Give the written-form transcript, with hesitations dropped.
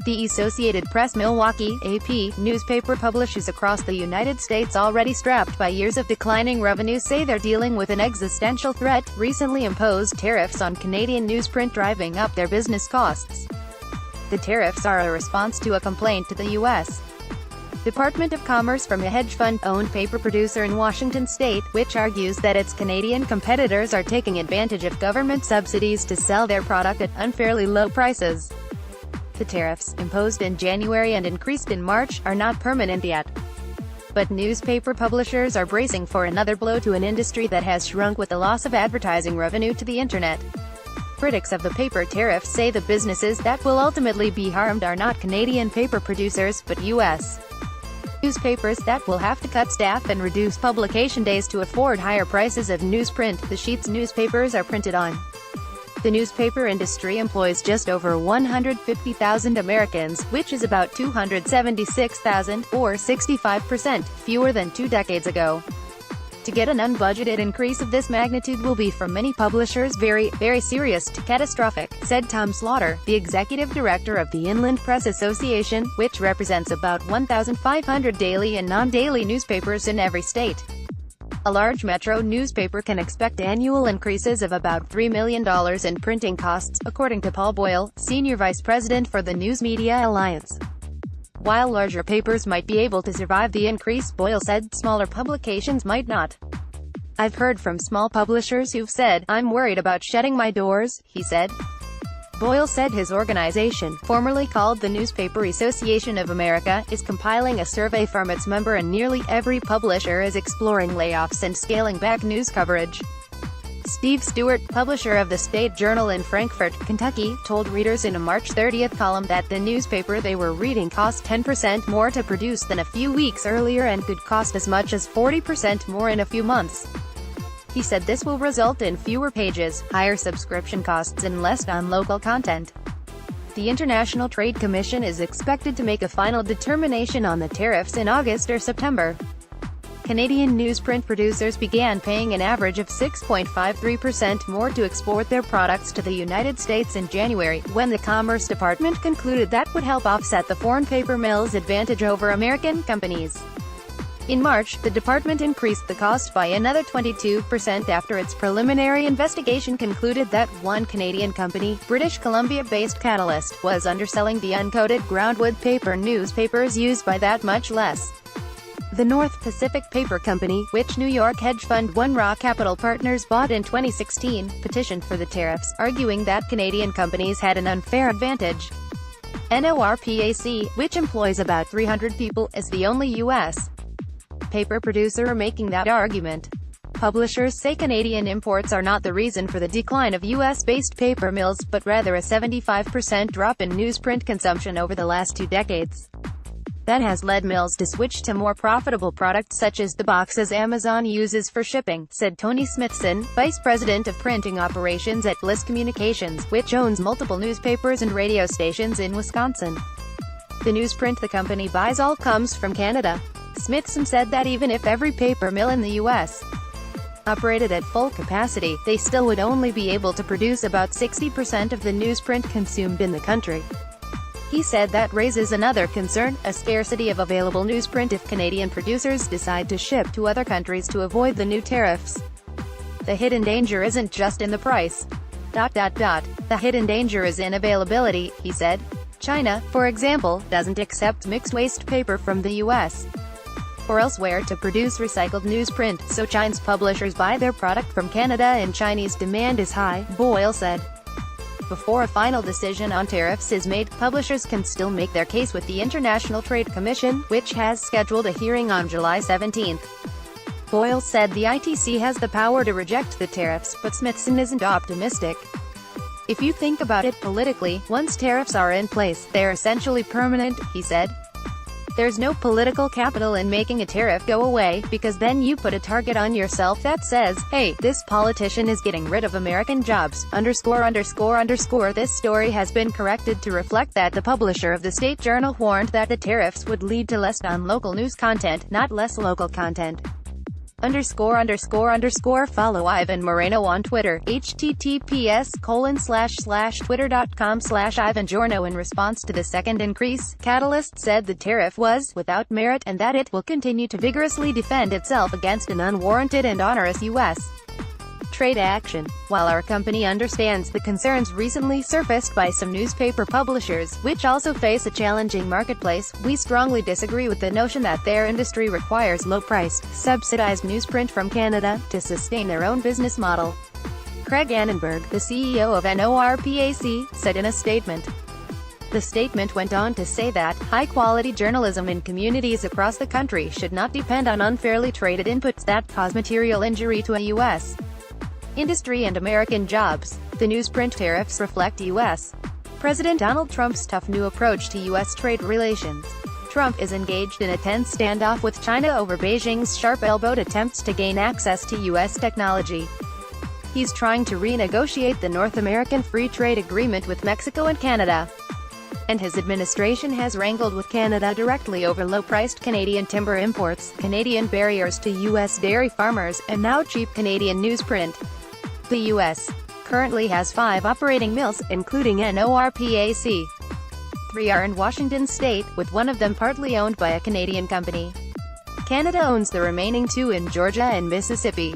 The Associated Press Milwaukee, AP, newspaper publishers across the United States already strapped by years of declining revenue say they're dealing with an existential threat, recently imposed tariffs on Canadian newsprint driving up their business costs. The tariffs are a response to a complaint to the U.S. Department of Commerce from a hedge fund-owned paper producer in Washington state, which argues that its Canadian competitors are taking advantage of government subsidies to sell their product at unfairly low prices. The tariffs, imposed in January and increased in March, are not permanent yet. But newspaper publishers are bracing for another blow to an industry that has shrunk with the loss of advertising revenue to the internet. Critics of the paper tariffs say the businesses that will ultimately be harmed are not Canadian paper producers, but U.S. newspapers that will have to cut staff and reduce publication days to afford higher prices of newsprint, the sheets newspapers are printed on. The newspaper industry employs just over 150,000 Americans, which is about 276,000, or 65%, fewer than 2 decades ago. To get an unbudgeted increase of this magnitude will be for many publishers very serious to catastrophic, said Tom Slaughter, the executive director of the Inland Press Association, which represents about 1,500 daily and non-daily newspapers in every state. A large metro newspaper can expect annual increases of about $3 million in printing costs, according to Paul Boyle, senior vice president for the News Media Alliance. While larger papers might be able to survive the increase, Boyle said, smaller publications might not. "I've heard from small publishers who've said, 'I'm worried about shutting my doors,'" he said. Boyle said his organization, formerly called the Newspaper Association of America, is compiling a survey from its member and nearly every publisher is exploring layoffs and scaling back news coverage. Steve Stewart, publisher of the State Journal in Frankfort, Kentucky, told readers in a March 30 column that the newspaper they were reading cost 10% more to produce than a few weeks earlier and could cost as much as 40% more in a few months. He said this will result in fewer pages, higher subscription costs and less non-local content. The International Trade Commission is expected to make a final determination on the tariffs in August or September. Canadian newsprint producers began paying an average of 6.53% more to export their products to the United States in January, when the Commerce Department concluded that would help offset the foreign paper mills' advantage over American companies. In March, the department increased the cost by another 22% after its preliminary investigation concluded that one Canadian company, British Columbia-based Catalyst, was underselling the uncoated groundwood paper newspapers used by that much less. The North Pacific Paper Company, which New York hedge fund One Raw Capital Partners bought in 2016, petitioned for the tariffs, arguing that Canadian companies had an unfair advantage. NORPAC, which employs about 300 people, is the only U.S. paper producer making that argument. Publishers say Canadian imports are not the reason for the decline of U.S.-based paper mills, but rather a 75% drop in newsprint consumption over the last 2 decades. That has led mills to switch to more profitable products such as the boxes Amazon uses for shipping, said Tony Smithson, vice president of printing operations at Bliss Communications, which owns multiple newspapers and radio stations in Wisconsin. The newsprint the company buys all comes from Canada. Smithson said that even if every paper mill in the U.S. operated at full capacity, they still would only be able to produce about 60% of the newsprint consumed in the country. He said that raises another concern, a scarcity of available newsprint if Canadian producers decide to ship to other countries to avoid the new tariffs. The hidden danger isn't just in the price. The hidden danger is in availability, he said. China, for example, doesn't accept mixed waste paper from the U.S. or elsewhere to produce recycled newsprint, so Chinese publishers buy their product from Canada and Chinese demand is high, Boyle said. Before a final decision on tariffs is made, publishers can still make their case with the International Trade Commission, which has scheduled a hearing on July 17. Boyle said the ITC has the power to reject the tariffs, but Smithson isn't optimistic. "If you think about it politically, once tariffs are in place, they're essentially permanent," he said. "There's no political capital in making a tariff go away, because then you put a target on yourself that says, hey, this politician is getting rid of American jobs, .. This story has been corrected to reflect that the publisher of the State Journal warned that the tariffs would lead to less non-local news content, not less local content. Follow Ivan Moreno on Twitter, https://twitter.com/IvanJorno. In response to the second increase, Catalyst said the tariff was without merit and that it will continue to vigorously defend itself against an unwarranted and onerous U.S. trade action. While our company understands the concerns recently surfaced by some newspaper publishers, which also face a challenging marketplace, we strongly disagree with the notion that their industry requires low-priced, subsidized newsprint from Canada to sustain their own business model. Craig Annenberg, the CEO of NORPAC, said in a statement. The statement went on to say that high-quality journalism in communities across the country should not depend on unfairly traded inputs that cause material injury to a U.S. industry and American jobs. The newsprint tariffs reflect U.S. President Donald Trump's tough new approach to U.S. trade relations. Trump is engaged in a tense standoff with China over Beijing's sharp-elbowed attempts to gain access to U.S. technology. He's trying to renegotiate the North American Free Trade Agreement with Mexico and Canada. And his administration has wrangled with Canada directly over low-priced Canadian timber imports, Canadian barriers to U.S. dairy farmers, and now cheap Canadian newsprint. The U.S. currently has 5 operating mills, including NORPAC. 3 are in Washington state, with one of them partly owned by a Canadian company. Canada owns the remaining 2 in Georgia and Mississippi.